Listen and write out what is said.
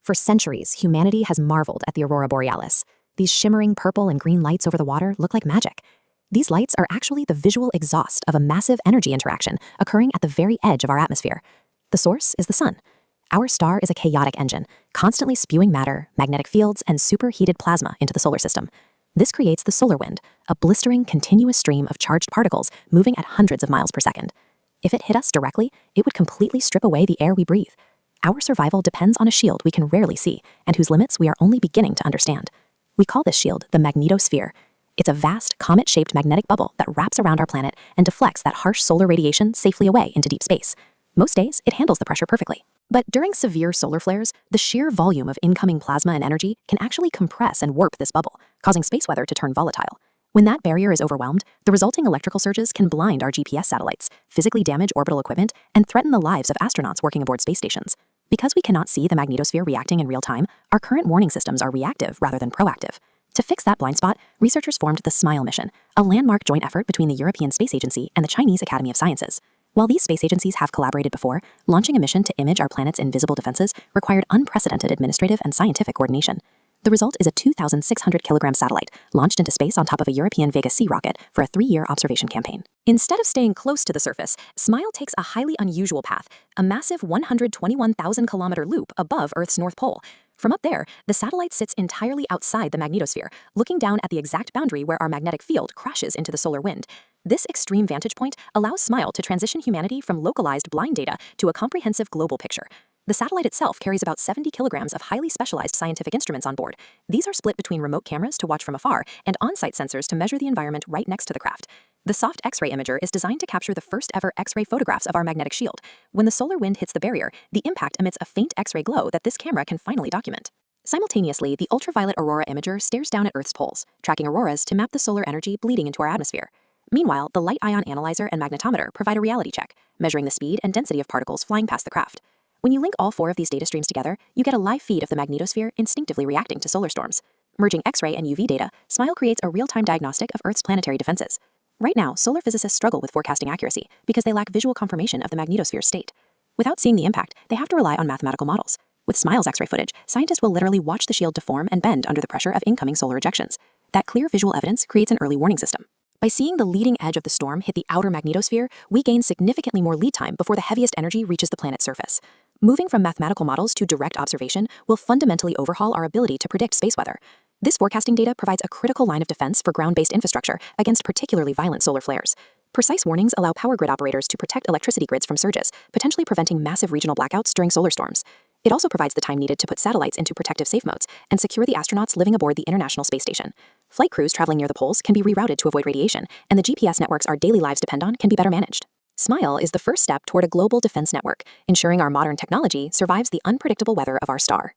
For centuries, humanity has marveled at the aurora borealis. These shimmering purple and green lights over the water look like magic. These lights are actually the visual exhaust of a massive energy interaction occurring at the very edge of our atmosphere. The source is the sun. Our star is a chaotic engine, constantly spewing matter, magnetic fields, and superheated plasma into the solar system. This creates the solar wind, a blistering, continuous stream of charged particles moving at hundreds of miles per second. If it hit us directly, it would completely strip away the air we breathe. Our survival depends on a shield we can rarely see, and whose limits we are only beginning to understand. We call this shield the magnetosphere. It's a vast, comet-shaped magnetic bubble that wraps around our planet and deflects that harsh solar radiation safely away into deep space. Most days, it handles the pressure perfectly. But during severe solar flares, the sheer volume of incoming plasma and energy can actually compress and warp this bubble, causing space weather to turn volatile. When that barrier is overwhelmed, the resulting electrical surges can blind our GPS satellites, physically damage orbital equipment, and threaten the lives of astronauts working aboard space stations. Because we cannot see the magnetosphere reacting in real time, our current warning systems are reactive rather than proactive. To fix that blind spot, researchers formed the SMILE mission, a landmark joint effort between the European Space Agency and the Chinese Academy of Sciences. While these space agencies have collaborated before, launching a mission to image our planet's invisible defenses required unprecedented administrative and scientific coordination. The result is a 2,600-kilogram satellite launched into space on top of a European Vega C rocket for a 3-year observation campaign. Instead of staying close to the surface, SMILE takes a highly unusual path, a massive 121,000-kilometer loop above Earth's North Pole. From up there, the satellite sits entirely outside the magnetosphere, looking down at the exact boundary where our magnetic field crashes into the solar wind. This extreme vantage point allows SMILE to transition humanity from localized blind data to a comprehensive global picture. The satellite itself carries about 70 kilograms of highly specialized scientific instruments on board. These are split between remote cameras to watch from afar and on-site sensors to measure the environment right next to the craft. The soft X-ray imager is designed to capture the first-ever X-ray photographs of our magnetic shield. When the solar wind hits the barrier, the impact emits a faint X-ray glow that this camera can finally document. Simultaneously, the ultraviolet aurora imager stares down at Earth's poles, tracking auroras to map the solar energy bleeding into our atmosphere. Meanwhile, the light ion analyzer and magnetometer provide a reality check, measuring the speed and density of particles flying past the craft. When you link all 4 of these data streams together, you get a live feed of the magnetosphere instinctively reacting to solar storms. Merging X-ray and UV data, SMILE creates a real-time diagnostic of Earth's planetary defenses. Right now, solar physicists struggle with forecasting accuracy because they lack visual confirmation of the magnetosphere's state. Without seeing the impact, they have to rely on mathematical models. With SMILE's X-ray footage, scientists will literally watch the shield deform and bend under the pressure of incoming solar ejections. That clear visual evidence creates an early warning system. By seeing the leading edge of the storm hit the outer magnetosphere, we gain significantly more lead time before the heaviest energy reaches the planet's surface. Moving from mathematical models to direct observation will fundamentally overhaul our ability to predict space weather. This forecasting data provides a critical line of defense for ground-based infrastructure against particularly violent solar flares. Precise warnings allow power grid operators to protect electricity grids from surges, potentially preventing massive regional blackouts during solar storms. It also provides the time needed to put satellites into protective safe modes and secure the astronauts living aboard the International Space Station. Flight crews traveling near the poles can be rerouted to avoid radiation, and the GPS networks our daily lives depend on can be better managed. SMILE is the first step toward a global defense network, ensuring our modern technology survives the unpredictable weather of our star.